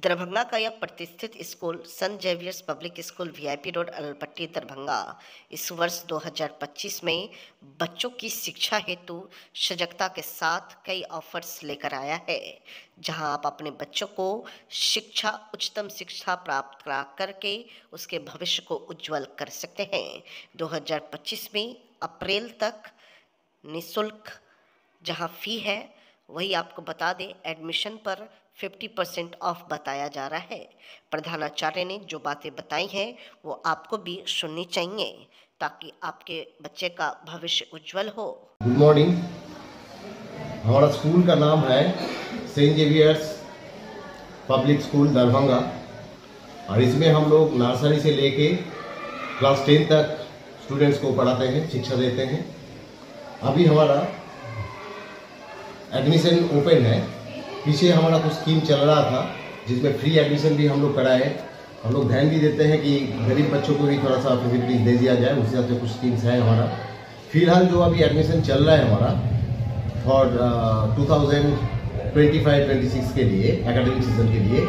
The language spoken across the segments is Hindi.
दरभंगा का यह प्रतिष्ठित school Sant Xavier's public school VIP road Alpatti Darbhanga इस वर्ष 2025 में बच्चों की शिक्षा हेतु सजगता के साथ कई ऑफर्स लेकर आया है, जहां आप अपने बच्चों को उच्चतम शिक्षा प्राप्त करा करके उसके भविष्य को उज्जवल कर सकते हैं। 2025 में अप्रैल तक निःशुल्क जहां फी है वही आपको बता दें, एडमिशन पर 50% ऑफ बताया जा रहा है। प्रधानाचार्य ने जो बातें बताई हैं वो आपको भी सुननी चाहिए ताकि आपके बच्चे का भविष्य उज्जवल हो। Good morning. हमारा स्कूल का नाम है Saint Xavier's public school Darbhanga और इसमें हम लोग नर्सरी से लेके क्लास 10 तक स्टूडेंट्स को पढ़ाते हैं, शिक्षा देते हैं। अभी हमारा एडमिशन ओपन है। पीछे हमारा कुछ स्कीम चल रहा था जिसमें फ्री एडमिशन भी हम लोग कराए। हम लोग ध्यान भी देते हैं कि गरीब बच्चों को भी थोड़ा सा फैसिलिटीज दे दिया जाए, उस हिसाब से कुछ स्कीम्स है हमारा। फिलहाल जो अभी एडमिशन चल रहा है हमारा फॉर 2025-26 के लिए एकेडमिक सीजन के लिए,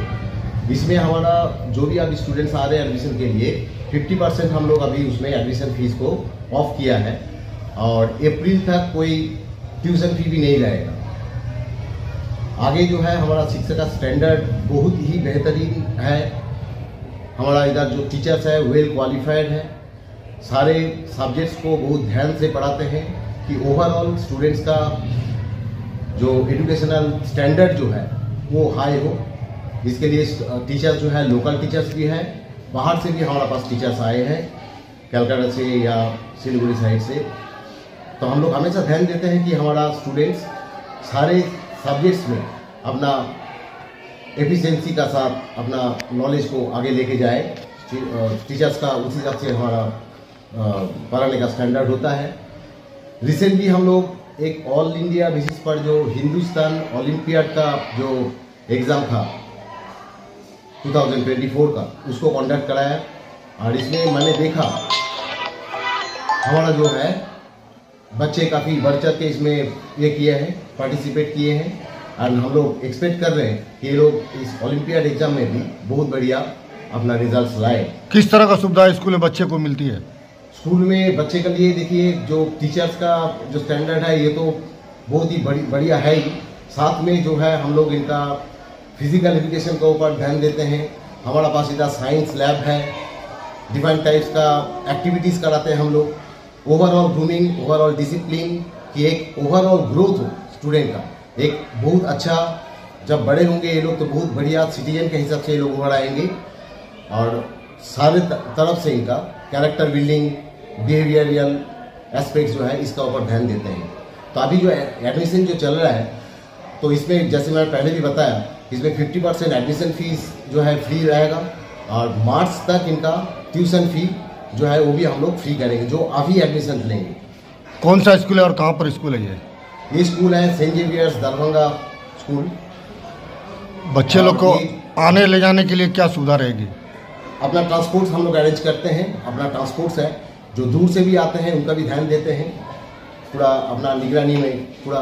इसमें हमारा जो भी अभी स्टूडेंट्स आ रहे हैं एडमिशन के लिए 50% हम लोग अभी उसमें एडमिशन फीस को ऑफ किया है और अप्रैल तक कोई ट्यूशन फी भी नहीं रहेगा। आगे जो है हमारा शिक्षा का स्टैंडर्ड बहुत ही बेहतरीन है। हमारा इधर जो टीचर्स है वेल क्वालिफाइड है, सारे सब्जेक्ट्स को बहुत ध्यान से पढ़ाते हैं कि ओवरऑल स्टूडेंट्स का जो एजुकेशनल स्टैंडर्ड जो है वो हाई हो। इसके लिए टीचर्स जो है लोकल टीचर्स भी है, बाहर से भी हमारे पास टीचर्स आए हैं कलकत्ता से या सिलीगुड़ी साइड से। तो हम लोग हमेशा ध्यान देते हैं कि हमारा स्टूडेंट्स सारे सब्जेक्ट्स में अपना एफिशिएंसी का साथ अपना नॉलेज को आगे लेके जाए। टीचर्स का उसी हिसाब से हमारा पढ़ाने का स्टैंडर्ड होता है। रिसेंटली हम लोग एक ऑल इंडिया बेसिस पर जो हिंदुस्तान ओलंपियाड का जो एग्ज़ाम था 2024 का, उसको कंडक्ट कराया और इसमें मैंने देखा हमारा जो है बच्चे काफ़ी बढ़ चढ़ के इसमें ये किए हैं, पार्टिसिपेट किए हैं और हम लोग एक्सपेक्ट कर रहे हैं कि ये लोग इस ओलंपियाड एग्जाम में भी बहुत बढ़िया अपना रिजल्ट्स लाए। किस तरह का सुविधा स्कूल में बच्चे को मिलती है? स्कूल में बच्चे के लिए देखिए जो टीचर्स का जो स्टैंडर्ड है ये तो बहुत ही बढ़िया है ही। साथ में जो है हम लोग इनका फिजिकल एजुकेशन के ऊपर ध्यान देते हैं। हमारा पास इधर साइंस लैब है, डिफरेंट टाइप्स का एक्टिविटीज़ कराते हैं हम लोग। ओवरऑल ग्रूमिंग, ओवरऑल डिसिप्लिन की एक ओवरऑल ग्रोथ हो स्टूडेंट का, एक बहुत अच्छा, जब बड़े होंगे ये लोग तो बहुत बढ़िया सिटीजन के हिसाब से ये लोग उभर आएंगे और सारे तरफ से इनका कैरेक्टर बिल्डिंग, बिहेवियरल एस्पेक्ट्स जो है इसका ऊपर ध्यान देते हैं। तो अभी जो एडमिशन जो चल रहा है तो इसमें जैसे मैंने पहले भी बताया, इसमें 50% एडमिशन फीस जो है फ्री रहेगा और मार्च तक इनका ट्यूशन फी जो है वो भी हम लोग फ्री करेंगे जो अभी एडमिशन लेंगे। कौन सा स्कूल है और कहाँ पर स्कूल है ये स्कूल है सेंट जेवियर्स दरभंगा स्कूल। बच्चे लोग को आने ले जाने के लिए क्या सुविधा रहेगी? अपना ट्रांसपोर्ट हम लोग अरेंज करते हैं। अपना ट्रांसपोर्ट्स है, जो दूर से भी आते हैं उनका भी ध्यान देते हैं, पूरा अपना निगरानी में पूरा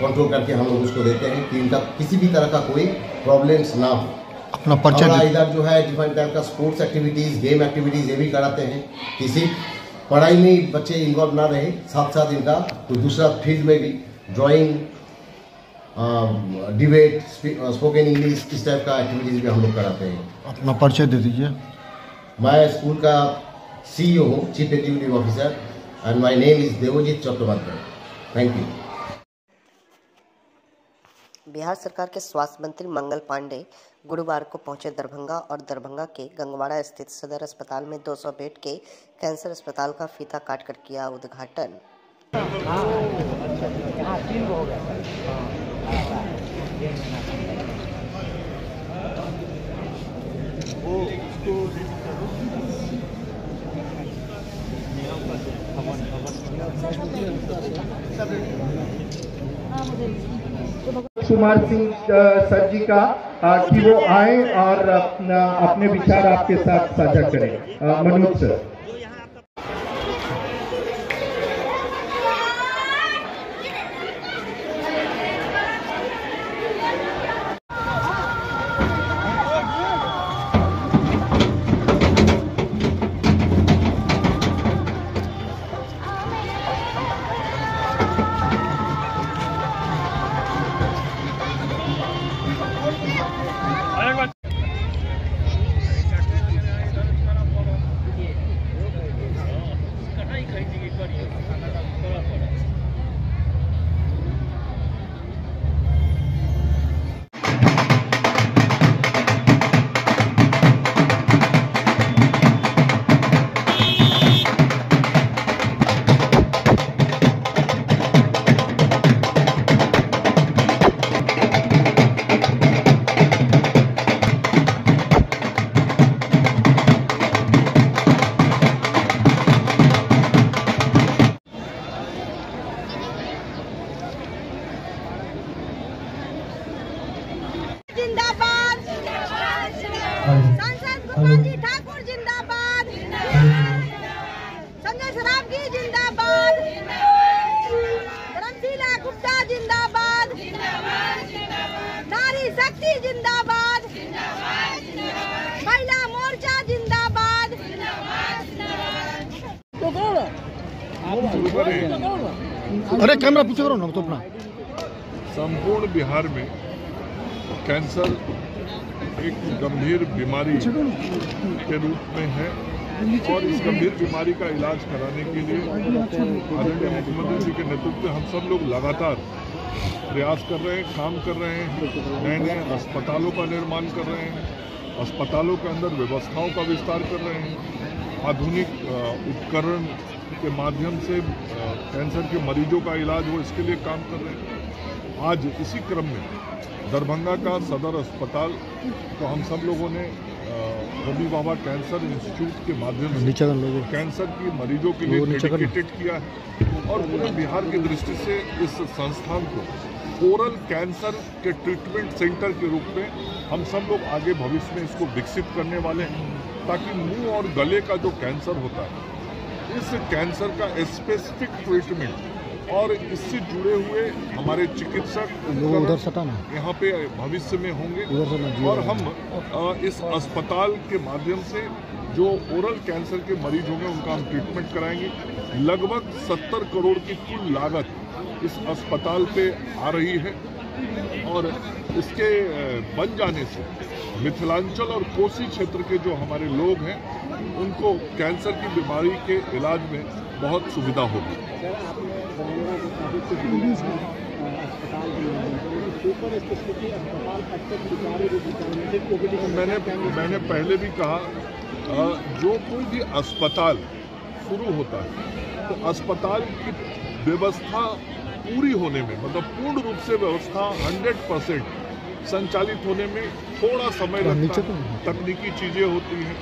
कंट्रोल करके हम लोग उसको देते हैं कि इनका किसी भी तरह का कोई प्रॉब्लम्स ना हो। अपना पर्चा इधर जो है डिफरेंट टाइप का स्पोर्ट्स एक्टिविटीज़, गेम एक्टिविटीज़ ये भी कराते हैं कि सिर्फ पढ़ाई में बच्चे इन्वॉल्व ना रहे, साथ साथ इनका तो दूसरा फील्ड में भी ड्राइंग, डिबेट, स्पोकन इंग्लिश, इस टाइप का एक्टिविटीज़ भी हम लोग कराते हैं। अपना परिचय दे दीजिए। मैं स्कूल का CEO हूँ, chief executive officer, and my name is Devjit Chattopadhyay. Thank you. Bihar सरकार के स्वास्थ्य मंत्री मंगल पांडे गुरुवार को पहुंचे दरभंगा और दरभंगा के गंगवाड़ा स्थित सदर अस्पताल में 200 बेड के कैंसर अस्पताल का फीता काटकर किया उद्घाटन। कुमार सिंह सर जी का कि वो आए और अपने विचार आपके साथ साझा करें। मनोज सर। करें। अरे कैमरा पीछे करो ना तो अपना। संपूर्ण बिहार में कैंसर एक गंभीर बीमारी के रूप में है और इस गंभीर बीमारी का इलाज कराने के लिए आदरणीय मुख्यमंत्री जी के नेतृत्व में हम सब लोग लगातार प्रयास कर रहे हैं, काम कर रहे हैं, नए नए अस्पतालों का निर्माण कर रहे हैं, अस्पतालों के अंदर व्यवस्थाओं का विस्तार कर रहे हैं, आधुनिक उपकरण के माध्यम से कैंसर के मरीजों का इलाज हो इसके लिए काम कर रहे हैं। आज इसी क्रम में दरभंगा का सदर अस्पताल को हम सब लोगों ने होमी भाभा कैंसर इंस्टीट्यूट के माध्यम से कैंसर की मरीजों के लिए डेडिकेटेड किया है और पूरे बिहार की दृष्टि से इस संस्थान को ओरल कैंसर के ट्रीटमेंट सेंटर के रूप में हम सब लोग आगे भविष्य में इसको विकसित करने वाले हैं ताकि मुंह और गले का जो कैंसर होता है इस कैंसर का स्पेसिफिक ट्रीटमेंट और इससे जुड़े हुए हमारे चिकित्सक यहाँ पे भविष्य में होंगे और हम इस अस्पताल के माध्यम से जो ओरल कैंसर के मरीज होंगे उनका हम ट्रीटमेंट कराएंगे। लगभग 70 करोड़ की कुल लागत इस अस्पताल पे आ रही है और इसके बन जाने से मिथिलांचल और कोसी क्षेत्र के जो हमारे लोग हैं उनको कैंसर की बीमारी के इलाज में बहुत सुविधा होगी। मैंने पहले भी कहा जो कोई भी अस्पताल शुरू होता है तो अस्पताल की व्यवस्था पूरी होने में मतलब पूर्ण रूप से व्यवस्था 100% संचालित होने में थोड़ा समय लगता है। तकनीकी चीज़ें होती हैं,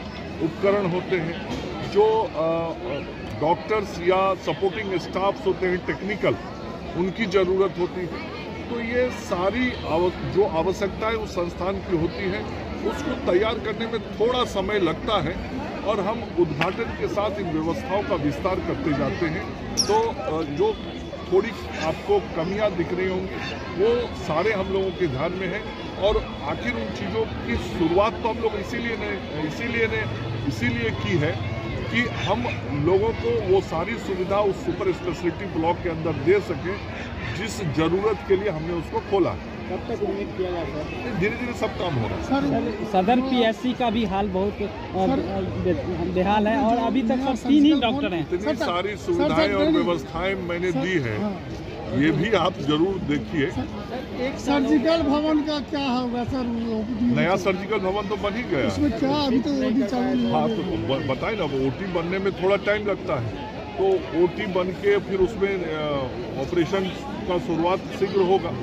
उपकरण होते हैं, जो डॉक्टर्स या सपोर्टिंग स्टाफ्स होते हैं टेक्निकल उनकी ज़रूरत होती है। तो ये सारी जो आवश्यकताएं उस संस्थान की होती है उसको तैयार करने में थोड़ा समय लगता है और हम उद्घाटन के साथ इन व्यवस्थाओं का विस्तार करते जाते हैं। तो जो थोड़ी आपको कमियां दिख रही होंगी वो सारे हम लोगों के ध्यान में है और आखिर उन चीज़ों की शुरुआत तो हम लोग इसीलिए की है कि हम लोगों को वो सारी सुविधा उस सुपर स्पेशलिटी ब्लॉक के अंदर दे सकें जिस जरूरत के लिए हमने उसको खोला। कब तक उम्मीद किया जाता है? धीरे धीरे सब काम हो रहा है। सदर पीएससी का भी हाल बहुत बेहाल है और अभी तक सब 3 ही डॉक्टर हैं। इतनी सारी सुविधाएं और व्यवस्थाएं मैंने दी है, ये भी आप जरूर देखिए। एक सर्जिकल भवन का क्या होगा सर? नया सर्जिकल भवन तो बन ही गया, उसमें क्या अभी तो ओटी चालू। हाँ तो बताए ना, वो ओटी बनने में थोड़ा टाइम लगता है, तो ओटी बन के फिर उसमें ऑपरेशन का शुरुआत शीघ्र होगा।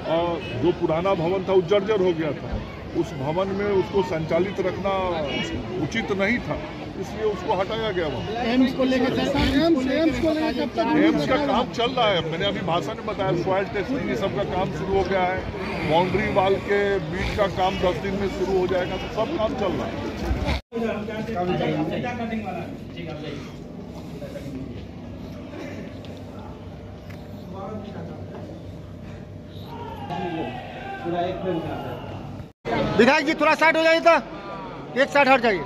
और जो पुराना भवन था वो जर्जर हो गया था, उस भवन में उसको संचालित रखना उचित नहीं था, इसलिए उसको हटाया गया। वहाँ एम्स को लेकर एम्स का काम चल रहा है, मैंने अभी भाषण में बताया, सॉइल टेस्टिंग ये सब का काम शुरू हो गया है, बाउंड्री वाल के बीच का काम 10 दिन में शुरू हो जाएगा, तो सब काम चल रहा है। विधायक जी थोड़ा साइड हो जाइए, तो एक साइड हट जाइए।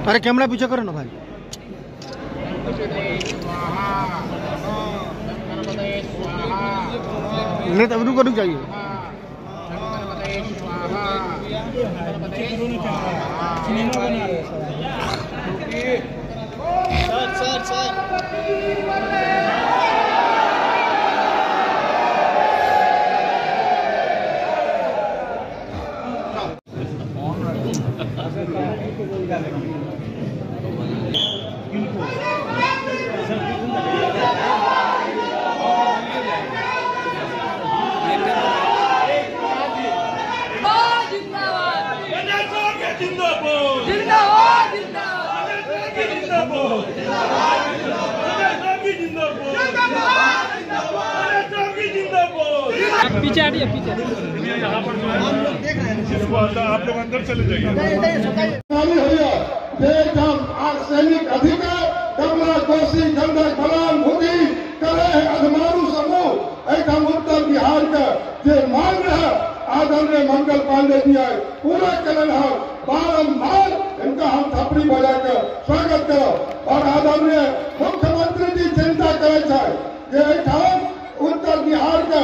अरे कैमरा पीछे करो ना भाई। नहीं तो रुक जाइए। पीछे हटिए, पीछे आप लोग अंदर चले जाइए। सैनिक अधिकार कमला कोसी गंडक बलान भूमि करे अधमारू समूह एकदम उत्तर बिहार का जे मांग है आदरणीय मंगल पांडे जी पूरा करल है। बारम्बार इनका हम थपड़ी बजाकर स्वागत करो। और आदरणीय मुख्यमंत्री जी चिंता करे कि उत्तर बिहार के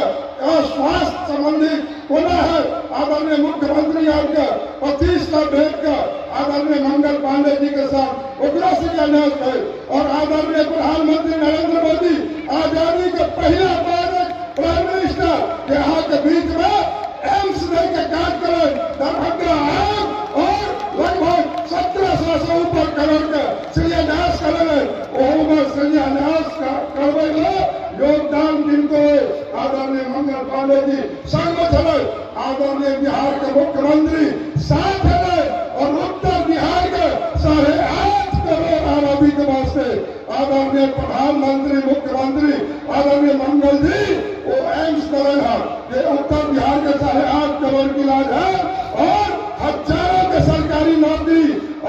स्वास्थ्य संबंधी कोना है। आदरणीय मुख्यमंत्री आपके 25 का भेंट कर आदरणीय मंगल पांडे जी के साथ उग्र शिलान्यास है। और आदरणीय प्रधानमंत्री नरेंद्र मोदी आजादी के पहले प्राइम मिनिस्टर यहाँ के बीच में एम्स लेके कार्य करें, दरभंगा आए और लगभग 1700 से ऊपर करोड़ के शिलान्यास करेंगे। शिलान्यास करवे योगदान जिनको आदरणीय मंगल पांडे जी संग चले, आदरणीय बिहार के मुख्यमंत्री साथ है और उत्तर बिहार के 8.5 करोड़ आबादी के वास्ते आदरणीय प्रधानमंत्री मुख्यमंत्री आदरणीय मंगल जी वो एम्स करेगा। ये उत्तर बिहार के 8.5 करोड़ की इलाज है और हजारों के सरकारी नौकरी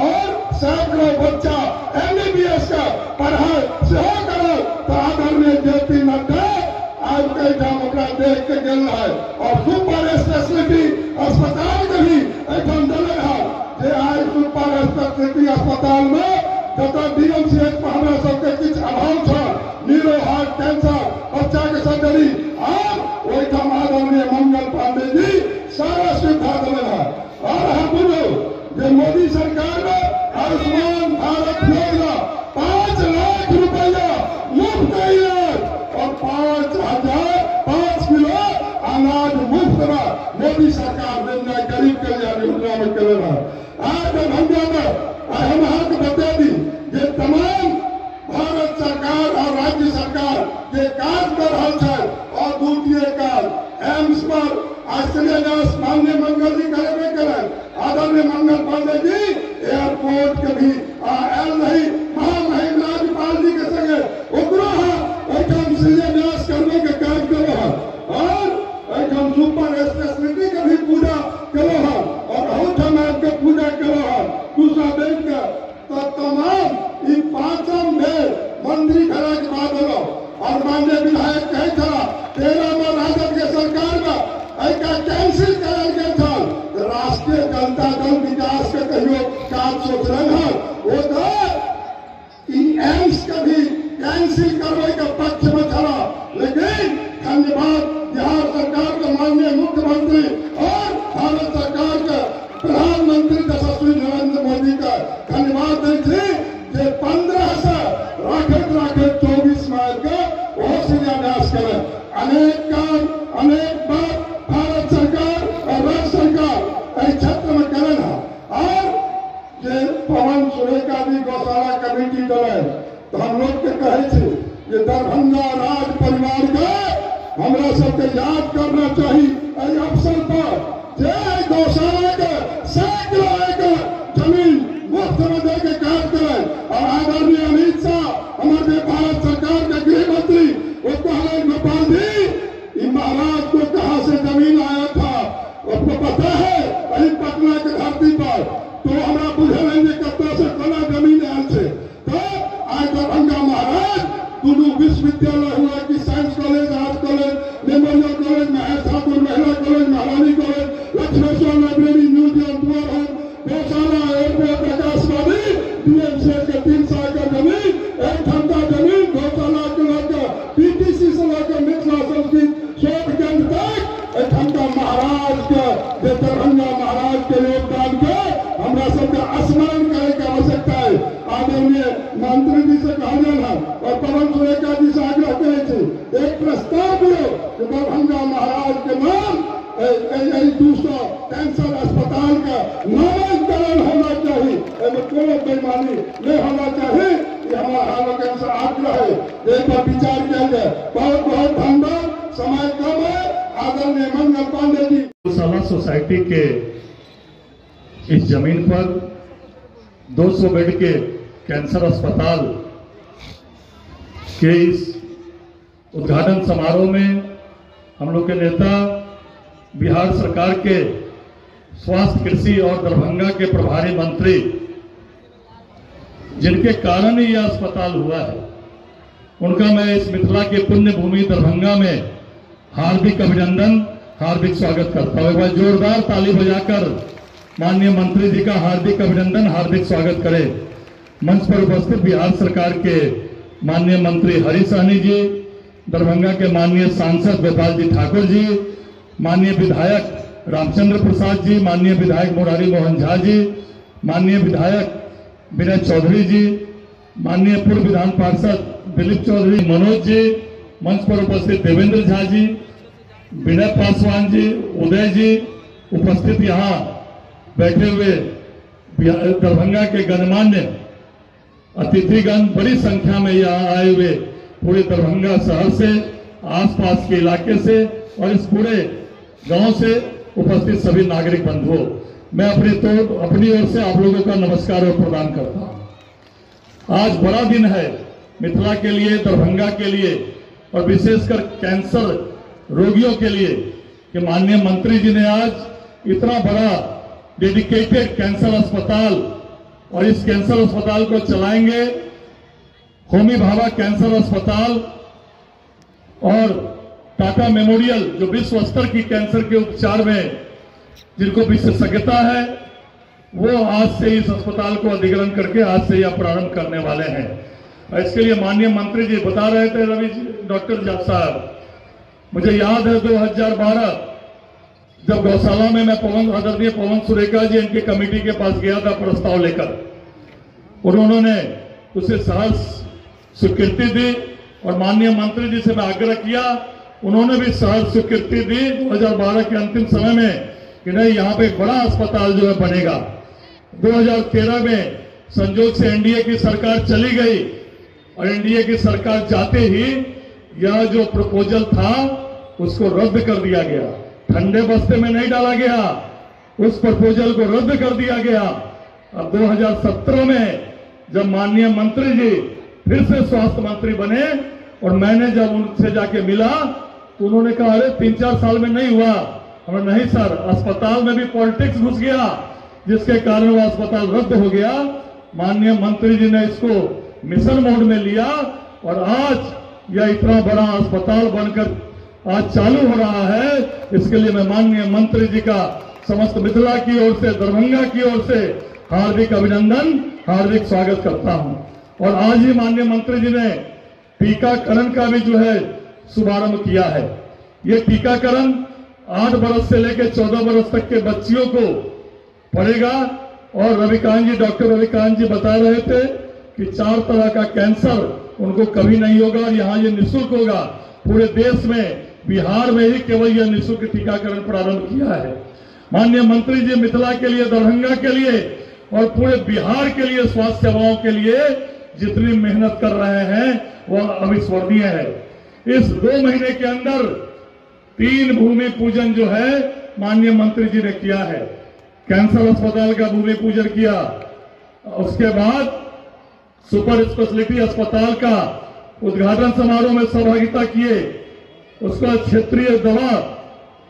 और सैकड़ों बच्चा MBBS का पढ़ाई से करो। तो आदरणीय JP नड्डा आज कई ठाम देख के गल है और सुपर स्पेशलिटी अस्पताल के भी एकदम दले है। जे आज सुपर स्पेशलिटी अस्पताल में तथा DMCH पर हमारा सबके कुछ अभाव था, न्यूरो हार्ट कैंसर बच्चा के सर्जरी और वही ठाम आदरणीय मंगल पांडे जी सारा सुविधा दले है। और हम बोलो ये मोदी सरकार में आयुष्मान भारत योजना 5 लाख रुपया मुफ्त इलाज और 5 किलो अनाज मुफ्त में मोदी सरकार ने गरीब कल्याण योजना में कर रहा है। आज दरभंगा में हम आपको बता दी ये तमाम भारत सरकार और राज्य सरकार ये कार्य कर रहा है। और दूसरी कार्य एम्स पर शिलान्यास माननीय मंगल जी करें, आदरणीय मंगल पांडे जी एयरपोर्ट के भी नहीं महामहिम राज्यपाल जी के संगे उग्र शिलान्यास करने के कार्य कर रहा और एकदम सुपर स्पेशलिटी के भी पूजा करो है और हम आपके पूजा करो है। दूसरा देख कर तो तमाम इन 5 में मंदिर खड़ा के बाद हो और माननीय विधायक कहे था 13 में राजद के सरकार में ऐसा कैंसिल करल गया था। राष्ट्रीय जनता दल विकास के कहियो कार्य सोच रहे हैं वो तो एम्स का भी कैंसिल करने के पक्ष में खड़ा। लेकिन धन्यवाद बिहार सरकार के माननीय मुख्यमंत्री और भारत सरकार के प्रधानमंत्री यशस्वी नरेंद्र मोदी का धन्यवाद देते 15 से राखेत 24 माइल का वो शिलान्यास करें। अनेक काम अनेक बार भारत सरकार और राज्य सरकार इस क्षेत्र में करें और ये पवन सुरेखा जी गौशाला कमेटी डले तो हम लोग के कहे ये दरभंगा राज परिवार का हमरा सबके याद करना चाहिए। अवसर पर जय गौशाला के सैकड़ों एकड़ जमीन मुफ्त में दे के कार्य करें। और आदरणीय अमित शाह हमारे भारत सरकार के गृह मंत्री वो कहले गोपाल जी महाराज को कहां से जमीन आया था आपको पता है? वही पटना के धरती पर तो हमारा बुझे नहीं कत्ता से कोना जमीन आयल से। तो आज दरभंगा महाराज दोनों विश्वविद्यालय हुआ कि science college art college memorial college Mahesh Thakur महिला कॉलेज महारानी कॉलेज लक्ष्मेश्वर लाइब्रेरी म्यूजियम गौशाला एयरपोर्ट आकाशवाणी DMCH के 3 साल का जमीन 1 घंटा जमीन गौशाला के लेकर PTC से लेकर मिथिला संस्कृत शोध केंद्र तक 1 घंटा महाराज के दरभंगा महाराज के योगदान के हमरा सबके स्मरण करे की आवश्यकता है। आदरणीय मंत्री जी से कहना है और पवन सुरेखा जी से आग्रह करे एक प्रस्ताव लो कि दरभंगा महाराज के नाम 200 कैंसर अस्पताल का नामांकन होना चाहिए। कोई बेईमानी नहीं होना चाहिए। ये हमारा लोगों से आग्रह है एक बार विचार किया जाए। बहुत बहुत धन्यवाद। समय कम है। आदरणीय मंगल पांडे जी गौशाला सोसाइटी के इस जमीन पर 200 बेड के कैंसर अस्पताल के इस उद्घाटन समारोह में हम लोग के नेता बिहार सरकार के स्वास्थ्य कृषि और दरभंगा के प्रभारी मंत्री जिनके कारण ही यह अस्पताल हुआ है उनका मैं इस मिथिला के पुण्य भूमि दरभंगा में हार्दिक अभिनंदन हार्दिक स्वागत करता हूं। एक बार जोरदार ताली बजाकर माननीय मंत्री जी का हार्दिक अभिनंदन, हार्दिक स्वागत करें। मंच पर उपस्थित बिहार सरकार के माननीय मंत्री हरीश सहनी जी, दरभंगा के माननीय सांसद गोपाल जी ठाकुर जी, माननीय विधायक रामचंद्र प्रसाद जी, माननीय विधायक मुरारी मोहन झा जी, माननीय विधायक विनय चौधरी जी, माननीय पूर्व विधान पार्षद दिलीप चौधरी, मनोज जी, मंच पर उपस्थित देवेंद्र झा जी, विनय पासवान जी, उदय जी, उपस्थित यहाँ बैठे हुए दरभंगा के गणमान्य अतिथिगण, बड़ी संख्या में यहाँ आए हुए पूरे दरभंगा शहर से, आसपास के इलाके से और इस पूरे गांव से उपस्थित सभी नागरिक बंधुओं, मैं अपनी ओर से आप लोगों का नमस्कार और प्रदान करता हूं। आज बड़ा दिन है मिथिला के लिए, दरभंगा के लिए और विशेषकर कैंसर रोगियों के लिए कि माननीय मंत्री जी ने आज इतना बड़ा डेडिकेटेड कैंसर अस्पताल, और इस कैंसर अस्पताल को चलाएंगे होमी भाभा कैंसर अस्पताल और टाटा मेमोरियल, जो विश्व स्तर की कैंसर के उपचार में जिनको विशेषज्ञता है, वो आज से इस अस्पताल को अधिग्रहण करके आज से यह प्रारंभ करने वाले हैं। और इसके लिए माननीय मंत्री जी बता रहे थे, रवि डॉक्टर जाट साहब, मुझे याद है 2012 जब गौशाला में मैं आदरणीय पवन सुरेखा जी इनके कमेटी के पास गया था प्रस्ताव लेकर, उन्होंने उसे सहर्ष स्वीकृति दी और माननीय मंत्री जी से मैं आग्रह किया, उन्होंने भी सहर्ष स्वीकृति दी 2012 के अंतिम समय में कि नहीं, यहाँ पे एक बड़ा अस्पताल जो है बनेगा। 2013 में संजोग से एनडीए की सरकार चली गई और एनडीए की सरकार जाते ही यह जो प्रपोजल था उसको रद्द कर दिया गया, ठंडे बस्ते में नहीं डाला गया, उस प्रपोजल को रद्द कर दिया गया। अब 2017 में जब माननीय मंत्री जी फिर से स्वास्थ्य मंत्री बने और मैंने जब उनसे जाके मिला तो उन्होंने कहा, अरे 3-4 साल में नहीं हुआ। हमने नहीं सर, अस्पताल में भी पॉलिटिक्स घुस गया जिसके कारण वो अस्पताल रद्द हो गया। माननीय मंत्री जी ने इसको मिशन मोड में लिया और आज यह इतना बड़ा अस्पताल बनकर आज चालू हो रहा है। इसके लिए मैं माननीय मंत्री जी का समस्त मिथिला की ओर से, दरभंगा की ओर से हार्दिक अभिनंदन, हार्दिक स्वागत करता हूं। और आज ही माननीय मंत्री जी ने टीकाकरण का भी जो है शुभारंभ किया है। ये टीकाकरण 8 वर्ष से लेकर 14 वर्ष तक के बच्चियों को पड़ेगा। और रविकांत जी, डॉक्टर रविकांत जी बता रहे थे कि 4 तरह का कैंसर उनको कभी नहीं होगा और यहाँ ये निःशुल्क होगा। पूरे देश में बिहार में ही केवल यह निःशुल्क टीकाकरण प्रारंभ किया है। माननीय मंत्री जी मिथिला के लिए, दरभंगा के लिए और पूरे बिहार के लिए स्वास्थ्य सेवाओं के लिए जितनी मेहनत कर रहे हैं वह अविस्मरणीय है। इस 2 महीने के अंदर 3 भूमि पूजन जो है माननीय मंत्री जी ने किया है। कैंसर अस्पताल का भूमि पूजन किया, उसके बाद सुपर स्पेशलिटी अस्पताल का उद्घाटन समारोह में सहभागिता किए, उसका क्षेत्रीय दवा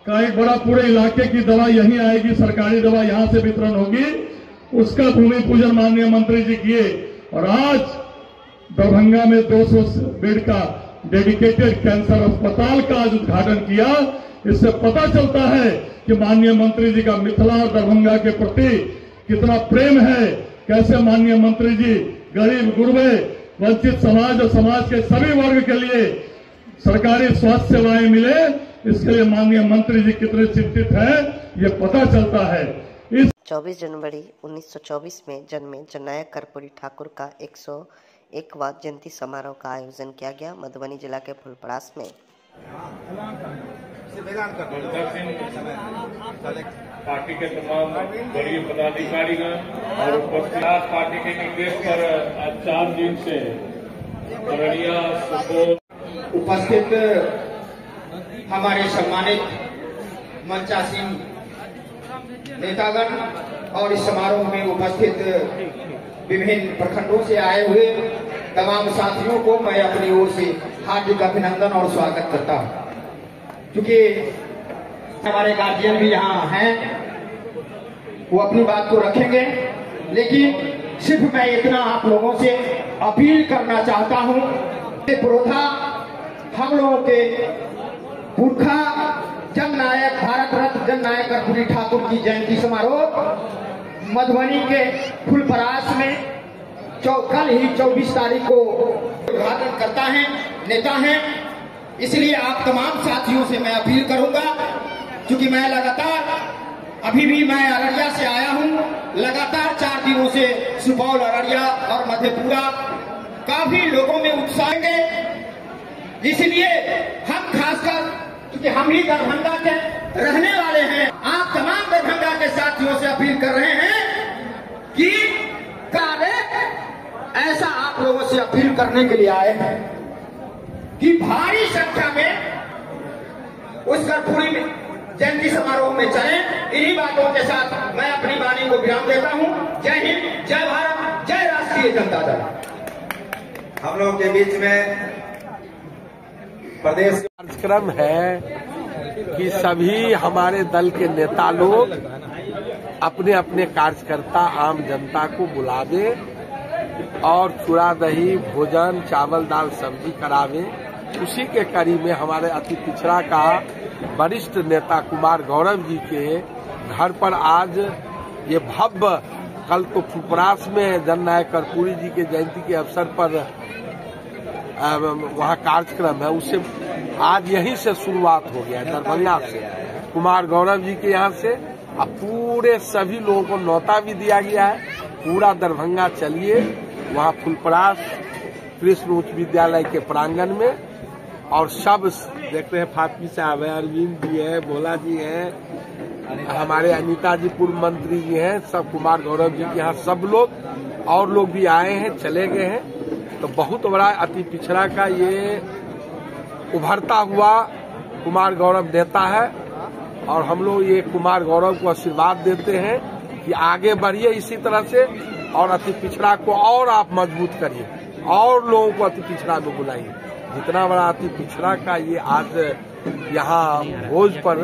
का एक बड़ा पूरे इलाके की दवा यहीं आएगी, सरकारी दवा यहां से वितरण होगी, उसका भूमि पूजन माननीय मंत्री जी किए। और आज दरभंगा में 200 बेड का डेडिकेटेड कैंसर अस्पताल का आज उद्घाटन किया। इससे पता चलता है कि माननीय मंत्री जी का मिथिला और दरभंगा के प्रति कितना प्रेम है, कैसे माननीय मंत्री जी गरीब गुरबे वंचित समाज और समाज के सभी वर्ग के लिए सरकारी स्वास्थ्य सेवाएं मिले, इसके लिए माननीय मंत्री जी कितने चिंतित हैं ये पता चलता है। 24 जनवरी 1924 में जन्मे जननायक कर्पूरी ठाकुर का 101वां जयंती समारोह का आयोजन किया गया मधुबनी जिला के फुलपरास में। पार्टी के तमाम वरीय पदाधिकारीगण और उपस्थित पार्टी के निर्देश पर 4 दिन से अररिया, सुपौल उपस्थित हमारे सम्मानित मंचासीन नेतागण और इस समारोह में उपस्थित विभिन्न प्रखंडों से आए हुए तमाम साथियों को मैं अपनी ओर से हार्दिक अभिनंदन और स्वागत करता हूं। क्योंकि हमारे गार्जियन भी यहाँ हैं, वो अपनी बात को रखेंगे, लेकिन सिर्फ मैं इतना आप लोगों से अपील करना चाहता हूं। पुरोधा हम लोगों के पुरखा जननायक भारत रत्न जननायक कर्पूरी ठाकुर की जयंती समारोह मधुबनी के फुलपरास में कल ही 24 तारीख को उद्घाटन करता है नेता है। इसलिए आप तमाम साथियों से मैं अपील करूंगा, क्योंकि मैं लगातार अभी भी मैं अररिया से आया हूं, लगातार 4 दिनों से सुपौल, अररिया और मधेपुरा काफी लोगों में उत्साह है। इसलिए हम खासकर, क्योंकि हम ही दरभंगा के रहने वाले हैं, आप तमाम दरभंगा के साथियों से अपील कर रहे हैं कि कार्य ऐसा आप लोगों से अपील करने के लिए आए हैं कि भारी संख्या में उस कर्पूरी में जयंती समारोह में चले। इन्हीं बातों के साथ मैं अपनी वाणी को विराम देता हूं। जय हिंद, जय भारत, जय राष्ट्रीय जनता दल। हम लोग के बीच में प्रदेश कार्यक्रम है कि सभी हमारे दल के नेता लोग अपने अपने कार्यकर्ता आम जनता को बुलावे और चूड़ा दही भोजन चावल दाल सब्जी करावे। उसी के कड़ी में हमारे अति पिछड़ा का वरिष्ठ नेता कुमार गौरव जी के घर पर आज ये भव्य, कल तो फुलपरास में जननायक कर्पूरी जी के जयंती के अवसर पर वहाँ कार्यक्रम है, उससे आज यहीं से शुरुआत हो गया है दरभंगा से, कुमार गौरव जी के यहाँ से। अब पूरे सभी लोगों को न्योता भी दिया गया है, पूरा दरभंगा चलिए वहाँ फुलपरास कृष्ण उच्च विद्यालय के प्रांगण में। और सब देख रहे हैं, फातमी साहब है, अरविंद जी है, भोला जी हैं, हमारे अनीता जी पूर्व मंत्री जी हैं, सब कुमार गौरव जी के यहाँ सब लोग और लोग भी आए हैं, चले गए हैं। तो बहुत बड़ा अति पिछड़ा का ये उभरता हुआ कुमार गौरव नेता है और हम लोग ये कुमार गौरव को आशीर्वाद देते हैं कि आगे बढ़िए इसी तरह से और अति पिछड़ा को और आप मजबूत करिए और लोगों को अति पिछड़ा में बुलाइए। जितना बड़ा अति पिछड़ा का ये आज यहाँ भोज पर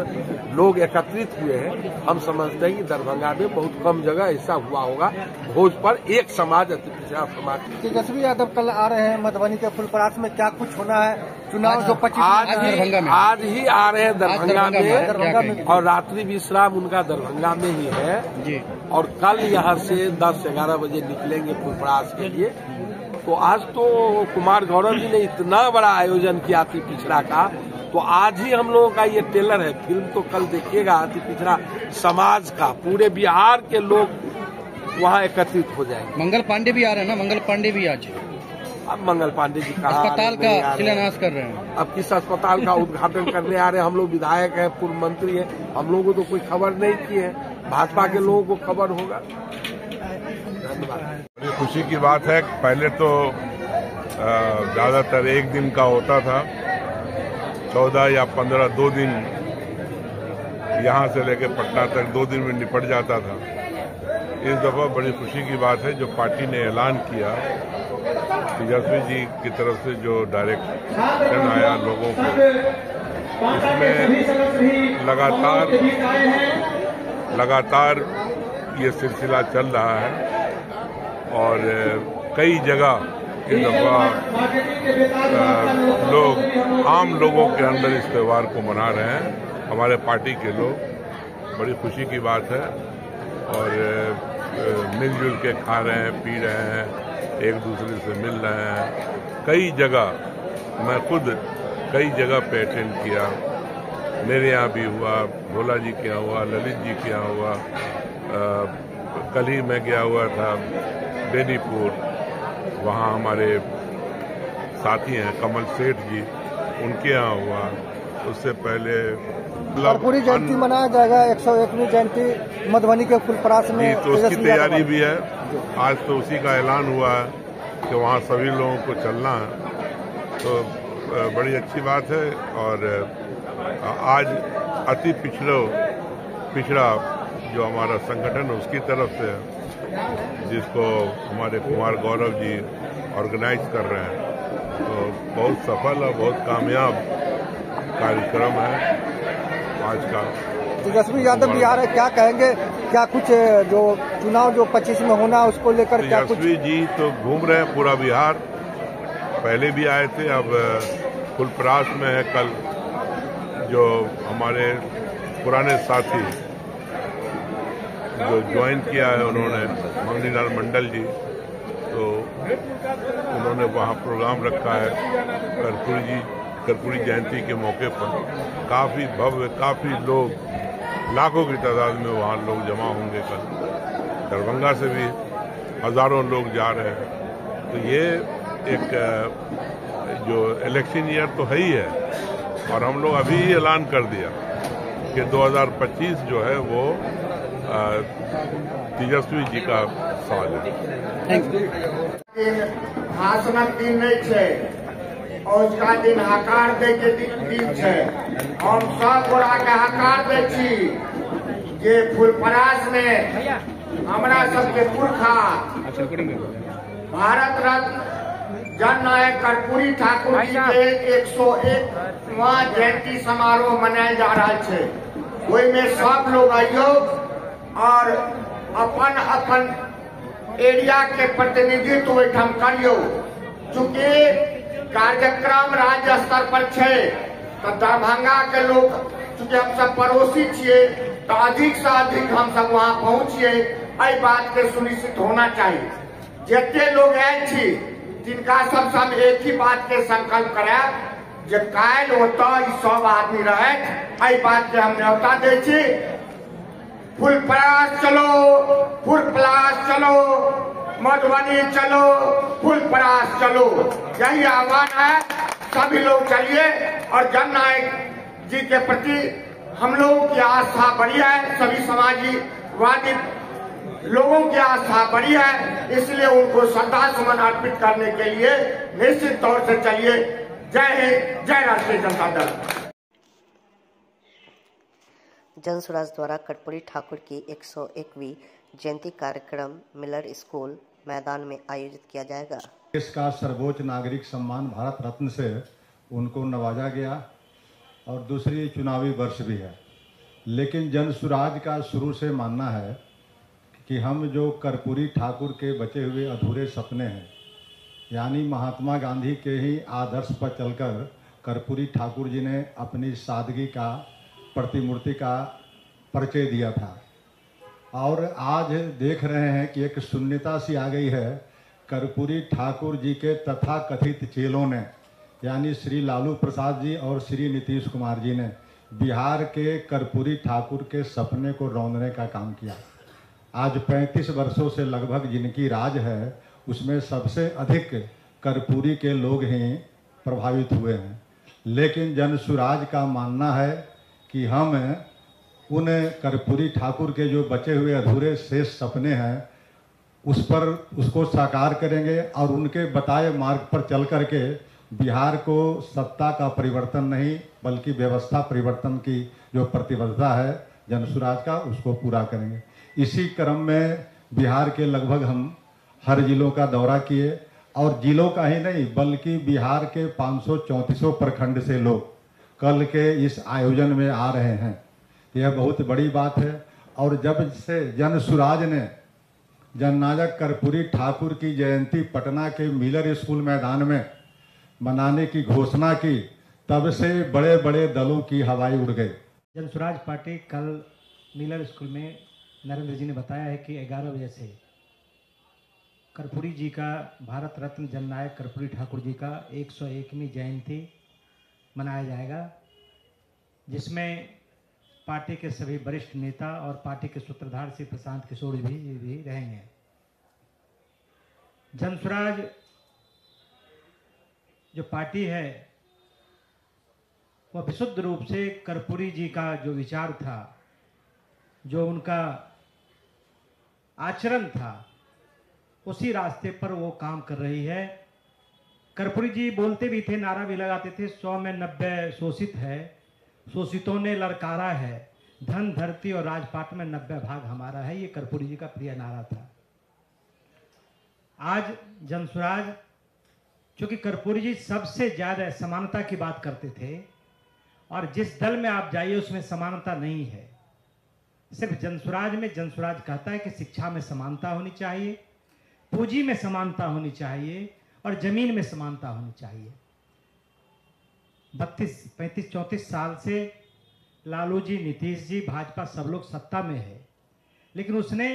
लोग एकत्रित हुए हैं, हम समझते हैं कि दरभंगा में बहुत कम जगह ऐसा हुआ होगा भोज पर एक समाज अति पिछड़ा समाज। तेजस्वी यादव कल आ रहे हैं मधुबनी के फुलपरास में, क्या कुछ होना है? चुनाव जो 25 दरभंगा में आज ही आ रहे हैं दरभंगा में और रात्रि विश्राम उनका दरभंगा में ही है जी। और कल यहाँ से 10-11 बजे निकलेंगे फुलपरास के लिए। तो आज तो कुमार गौरव जी ने इतना बड़ा आयोजन किया अति पिछड़ा का, तो आज ही हम लोगों का ये ट्रेलर है, फिल्म तो कल देखिएगा। अति पिछड़ा समाज का पूरे बिहार के लोग वहाँ एकत्रित हो जाएंगे। मंगल पांडे भी आ रहे हैं ना? मंगल पांडे भी आज, अब मंगल पांडे जी कहा अस्पताल का शिलान्यास कर रहे हैं। अब किस अस्पताल का उद्घाटन करने आ रहे हैं? हम लोग विधायक हैं, पूर्व मंत्री हैं, हम लोगों को तो कोई खबर नहीं की है, भाजपा के लोगों को खबर होगा। बड़ी खुशी की बात है। पहले तो ज्यादातर एक दिन का होता था, 14 या 15 2 दिन यहाँ से लेकर पटना तक 2 दिन में निपट जाता था। इस दफा बड़ी खुशी की बात है जो पार्टी ने ऐलान किया, तेजस्वी जी की तरफ से जो डायरेक्शन आया लोगों को, इसमें लगातार ये सिलसिला चल रहा है और कई जगह इस दफा लोग आम लोगों के अंदर इस त्यौहार को मना रहे हैं, हमारे पार्टी के लोग। बड़ी खुशी की बात है और मिलजुल के खा रहे हैं, पी रहे हैं, एक दूसरे से मिल रहे हैं। कई जगह मैं खुद कई जगह पे अटेंड किया, मेरे यहाँ भी हुआ, भोला जी के यहाँ हुआ, ललित जी के यहाँ हुआ, कल ही मैं गया हुआ था बेनीपुर, वहाँ हमारे साथी हैं कमल सेठ जी, उनके यहाँ हुआ। उससे पहले कर्पूरी जयंती मनाया जाएगा, 101वीं जयंती मधुबनी के फुलपरास में, तो उसकी तैयारी भी है। आज तो उसी का ऐलान हुआ है कि वहाँ सभी लोगों को चलना है, तो बड़ी अच्छी बात है। और आज अति पिछड़ा जो हमारा संगठन है उसकी तरफ से, जिसको हमारे कुमार गौरव जी ऑर्गेनाइज कर रहे हैं, तो बहुत सफल और बहुत कामयाब कार्यक्रम है आज का। तेजस्वी यादव भी आ रहे, क्या कहेंगे? क्या कुछ जो चुनाव जो 25 में होना उसको लेकर क्या कुछ? तेजस्वी जी तो घूम रहे हैं पूरा बिहार, पहले भी आए थे, अब फुलपरास में है। कल जो हमारे पुराने साथी जो ज्वाइन किया है उन्होंने मंगनीलाल मंडल जी, तो उन्होंने वहाँ प्रोग्राम रखा है कर्पूरी जयंती के मौके पर। काफ़ी भव्य, काफ़ी लोग, लाखों की तादाद में वहाँ लोग जमा होंगे। कल दरभंगा से भी हजारों लोग जा रहे हैं। तो ये एक जो इलेक्शन ईयर तो है ही है, और हम लोग अभी ही ऐलान कर दिया कि 2025 जो है वो तेजस्वी जी का साल है। भाषणक दिन नहीं छे, और उसका दिन हकार दे के दिन छे। हम सब गोरा के हकार दे छी जे फुलपरास में हमरा सबके पुरखा भारत रत्न जननायक कर्पूरी ठाकुर जी के 101वां जयंती समारोह मनायल जा रहा है। ओहि में सब लोग आइयो और अपन अपन एरिया के प्रतिनिधित्व ओहिठाम करियो। चूँकि कार्यक्रम राज्य स्तर पर छे, तो दरभंगा के लोग, चूँकि हम सब पड़ोसी छिए, तो अधिक से अधिक हम सब वहाँ पहुँचिए। एहि बात के सुनिश्चित होना चाहिए। जितने लोग आयल छी जिनका सबसे हम एक ही बात के संकल्प करायब जे काल्हि ओतऽ सब आदमी रहे। एहि बात के हम न्योता दै छी। फुलपरास चलो, फुलपरास चलो, मधुबनी चलो, फुलपरास चलो, यही आह्वान है। सभी लोग चलिए और जननायक जी के प्रति हम लोगों की आस्था बढ़ी है। सभी समाजवादी लोगों की आस्था बढ़ी है, इसलिए उनको श्रद्धा सुमन अर्पित करने के लिए निश्चित तौर से चलिए। जय हिंद, जय राष्ट्रीय जनता दल। जनसुराज द्वारा कर्पूरी ठाकुर की 101वीं जयंती कार्यक्रम मिलर स्कूल मैदान में आयोजित किया जाएगा। देश का सर्वोच्च नागरिक सम्मान भारत रत्न से उनको नवाजा गया, और दूसरी चुनावी वर्ष भी है। लेकिन जनसुराज का शुरू से मानना है कि हम जो कर्पूरी ठाकुर के बचे हुए अधूरे सपने हैं, यानी महात्मा गांधी के ही आदर्श पर चलकर कर्पूरी ठाकुर जी ने अपनी सादगी का, प्रतिमूर्ति का परिचय दिया था। और आज देख रहे हैं कि एक शून्यता सी आ गई है। कर्पूरी ठाकुर जी के तथाकथित चेलों ने, यानी श्री लालू प्रसाद जी और श्री नीतीश कुमार जी ने बिहार के कर्पूरी ठाकुर के सपने को रौंदने का काम किया। आज 35 वर्षों से लगभग जिनकी राज है, उसमें सबसे अधिक कर्पूरी के लोग ही प्रभावित हुए हैं। लेकिन जनसुराज का मानना है कि हम उन कर्पूरी ठाकुर के जो बचे हुए अधूरे शेष सपने हैं, उसको साकार करेंगे और उनके बताए मार्ग पर चल करके बिहार को सत्ता का परिवर्तन नहीं बल्कि व्यवस्था परिवर्तन की जो प्रतिबद्धता है जनसुराज का, उसको पूरा करेंगे। इसी क्रम में बिहार के लगभग हम हर जिलों का दौरा किए, और जिलों का ही नहीं बल्कि बिहार के 534 प्रखंड से लोग कल के इस आयोजन में आ रहे हैं। यह बहुत बड़ी बात है। और जब से जनसुराज ने जननायक कर्पूरी ठाकुर की जयंती पटना के मिलर स्कूल मैदान में मनाने की घोषणा की, तब से बड़े बड़े दलों की हवाई उड़ गई। जनसुराज पार्टी कल मिलर स्कूल में नरेंद्र जी ने बताया है कि 11 बजे से कर्पूरी जी का, भारत रत्न जननायक कर्पूरी ठाकुर जी का 101वीं जयंती मनाया जाएगा, जिसमें पार्टी के सभी वरिष्ठ नेता और पार्टी के सूत्रधार श्री प्रशांत किशोर भी रहेंगे। जनसुराज जो पार्टी है वह विशुद्ध रूप से कर्पूरी जी का जो विचार था, जो उनका आचरण था, उसी रास्ते पर वो काम कर रही है। कर्पूरी जी बोलते भी थे, नारा भी लगाते थे, 100 में 90 शोषित है, शोषितों ने ललकारा है, धन धरती और राजपाट में 90 भाग हमारा है। ये कर्पूरी जी का प्रिय नारा था। आज जनसुराज, चूंकि कर्पूरी जी सबसे ज्यादा समानता की बात करते थे, और जिस दल में आप जाइए उसमें समानता नहीं है। सिर्फ जनसुराज में जनसुराज कहता है कि शिक्षा में समानता होनी चाहिए, पूंजी में समानता होनी चाहिए और जमीन में समानता होनी चाहिए। 32, 35, 34 साल से लालू जी, नीतीश जी, भाजपा सब लोग सत्ता में है, लेकिन उसने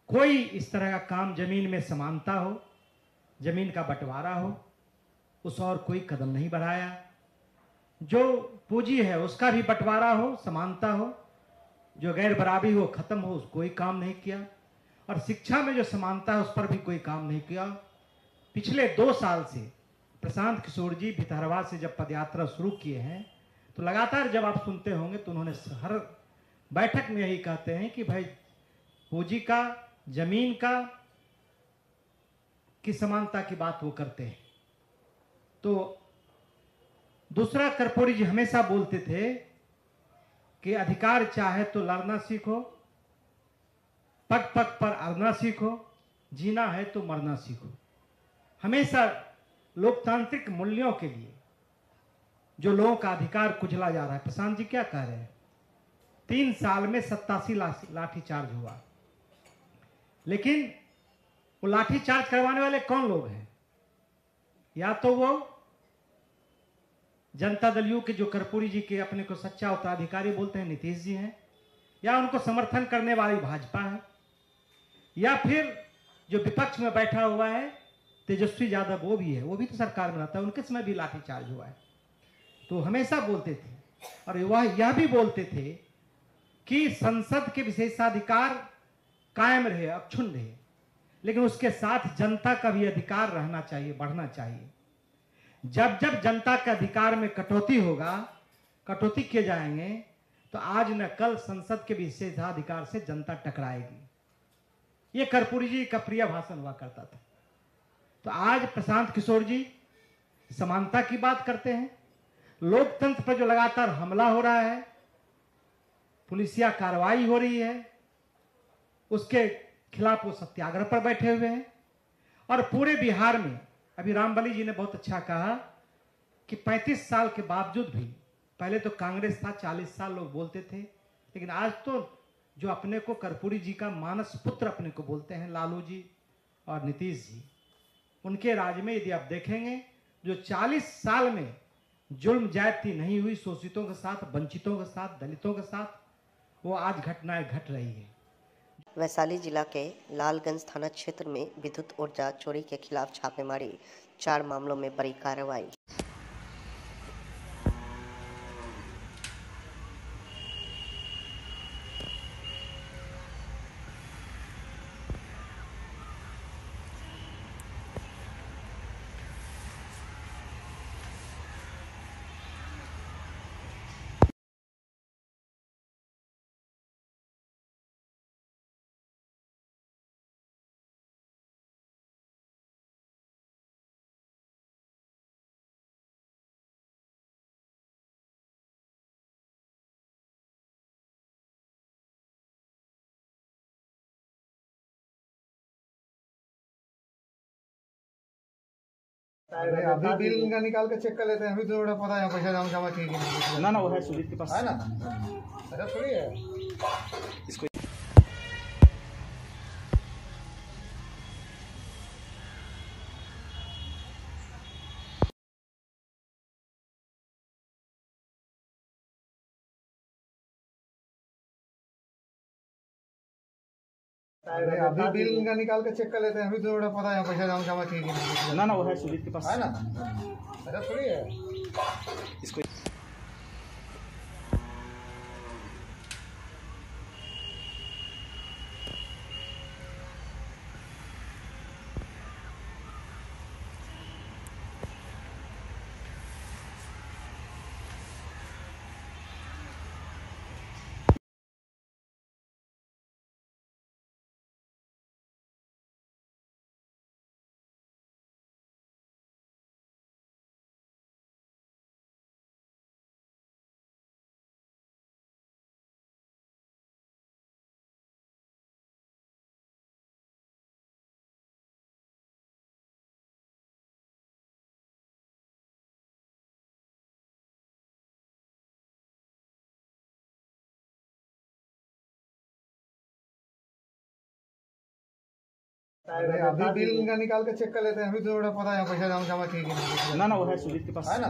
कोई इस तरह का काम, जमीन में समानता हो, जमीन का बंटवारा हो, उस और कोई कदम नहीं बढ़ाया। जो पूंजी है उसका भी बंटवारा हो, समानता हो, जो गैर बराबरी हो खत्म हो, उस कोई काम नहीं किया। और शिक्षा में जो समानता है उस पर भी कोई काम नहीं किया। पिछले 2 साल से प्रशांत किशोर जी भितरवा से जब पदयात्रा शुरू किए हैं तो लगातार जब आप सुनते होंगे तो उन्होंने हर बैठक में यही कहते हैं कि भाई पूंजी का, जमीन का की समानता की बात वो करते हैं। तो दूसरा, कर्पूरी जी हमेशा बोलते थे कि अधिकार चाहे तो लड़ना सीखो, पग पग पर अड़ना सीखो, जीना है तो मरना सीखो। हमेशा लोकतांत्रिक मूल्यों के लिए जो लोगों का अधिकार कुचला जा रहा है। प्रशांत जी क्या कह रहे हैं? 3 साल में 87 लाठीचार्ज हुआ, लेकिन वो लाठीचार्ज करवाने वाले कौन लोग हैं? या तो वो जनता दल यू के जो कर्पूरी जी के अपने को सच्चा उत्तराधिकारी बोलते हैं नीतीश जी हैं, या उनको समर्थन करने वाली भाजपा है, या फिर जो विपक्ष में बैठा हुआ है तेजस्वी यादव, वो भी है, वो भी तो सरकार में रहता है, उनके समय भी लाठीचार्ज हुआ है। तो हमेशा बोलते थे, और वह यह भी बोलते थे कि संसद के विशेषाधिकार कायम रहे, अक्षुण्ण रहे, लेकिन उसके साथ जनता का भी अधिकार रहना चाहिए, बढ़ना चाहिए। जब जब जनता के अधिकार में कटौती होगा, कटौती किए जाएंगे, तो आज न कल संसद के विशेषाधिकार से जनता टकराएगी। ये कर्पूरी जी का प्रिय भाषण हुआ करता था। तो आज प्रशांत किशोर जी समानता की बात करते हैं। लोकतंत्र पर जो लगातार हमला हो रहा है, पुलिसिया कार्रवाई हो रही है, उसके खिलाफ वो सत्याग्रह पर बैठे हुए हैं। और पूरे बिहार में अभी रामबली जी ने बहुत अच्छा कहा कि 35 साल के बावजूद भी, पहले तो कांग्रेस था, 40 साल लोग बोलते थे, लेकिन आज तो जो अपने को कर्पूरी जी का मानस पुत्र अपने को बोलते हैं, लालू जी और नीतीश जी, उनके राज में यदि आप देखेंगे, जो 40 साल में जुल्म ज्यादती नहीं हुई शोषितों के साथ, वंचितों के साथ, दलितों के साथ, वो आज घटनाएं घट रही है। वैशाली जिला के लालगंज थाना क्षेत्र में विद्युत ऊर्जा चोरी के खिलाफ छापेमारी, 4 मामलों में बड़ी कार्रवाई। अभी बिल का निकाल के चेक कर लेते हैं, अभी तो थोड़ा पता है पैसा जमा की ना वो है सुजीत के पास है ना, ऐसा थोड़ी है इसको। अभी बिल का निकाल के चेक कर लेते हैं, अभी तो थोड़ा पता है पैसा जमा की ना वो है सुजीत के पास है ना, ऐसा थोड़ी है इसको। अभी बिल का निकाल के चेक कर लेते हैं, अभी तो थोड़ा पता है पैसा जमा की ना वो है सुजीत के पास है ना,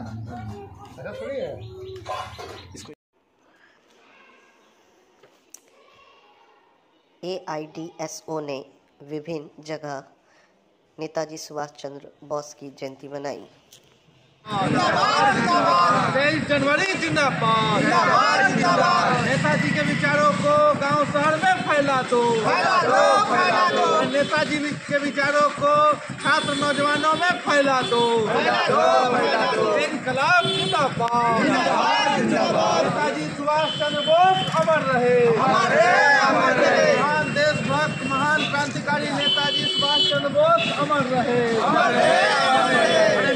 ऐसा थोड़ी है इसको। AIDSO ने विभिन्न जगह नेताजी सुभाष चंद्र बोस की जयंती मनाई। 23 जनवरी जिंदाबाद, नेताजी के विचारों को गांव शहर में फैला दो, नेताजी के विचारों को छात्र नौजवानों में फैला दो, इनकलाब जिंदाबाद, नेताजी सुभाष चंद्र बोस अमर रहे, महान देशभक्त महान क्रांतिकारी नेताजी सुभाष चंद्र बोस अमर रहे,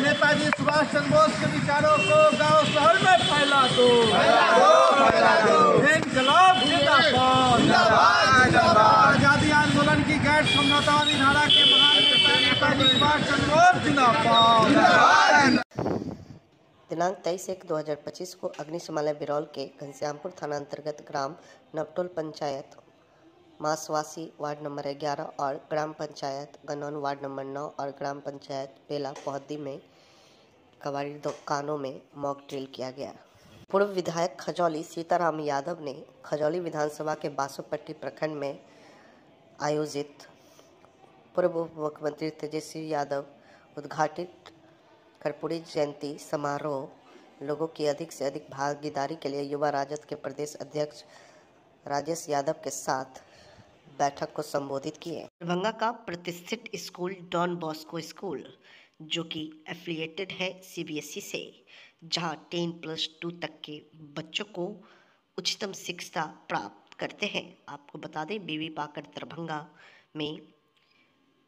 नेताजी सुभाष चंद्र बोस के विचारों को गांव शहर में फैला दो, इनकलाब जिंदाबाद, आजादी आंदोलन की गैर समझौतावादी धारा के महान नेता नेताजी सुभाष चंद्र बोस जिंदाबाद। दिनांक 23/1/2025 को अग्निशमन बिरौल के घनश्यामपुर थाना अंतर्गत ग्राम नवटोल पंचायत मासवासी वार्ड नंबर 11 और ग्राम पंचायत गनौन वार्ड नंबर 9 और ग्राम पंचायत बेला पौहदी में कबाड़ी दुकानों में मॉक ड्रिल किया गया। पूर्व विधायक खजौली सीताराम यादव ने खजौली विधानसभा के बासोपट्टी प्रखंड में आयोजित पूर्व उप मुख्यमंत्री तेजस्वी यादव उद्घाटित कर्पूरी जयंती समारोह लोगों की अधिक से अधिक भागीदारी के लिए युवा राजद के प्रदेश अध्यक्ष राजेश यादव के साथ बैठक को संबोधित किए। दरभंगा का प्रतिष्ठित स्कूल डॉन बॉस्को स्कूल जो कि एफिलिएटेड है CBSE से, जहां 10+2 तक के बच्चों को उच्चतम शिक्षा प्राप्त करते हैं। आपको बता दें बीवी पाकर दरभंगा में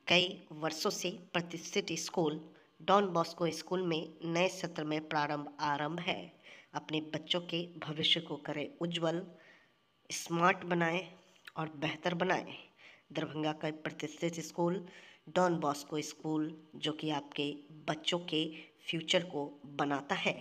कई वर्षों से प्रतिष्ठित स्कूल डॉन बॉस्को स्कूल में नए सत्र में आरंभ है। अपने बच्चों के भविष्य को करें उज्जवल, स्मार्ट बनाएं और बेहतर बनाएं। दरभंगा का प्रतिष्ठित स्कूल डॉन बॉस्को स्कूल जो कि आपके बच्चों के फ्यूचर को बनाता है।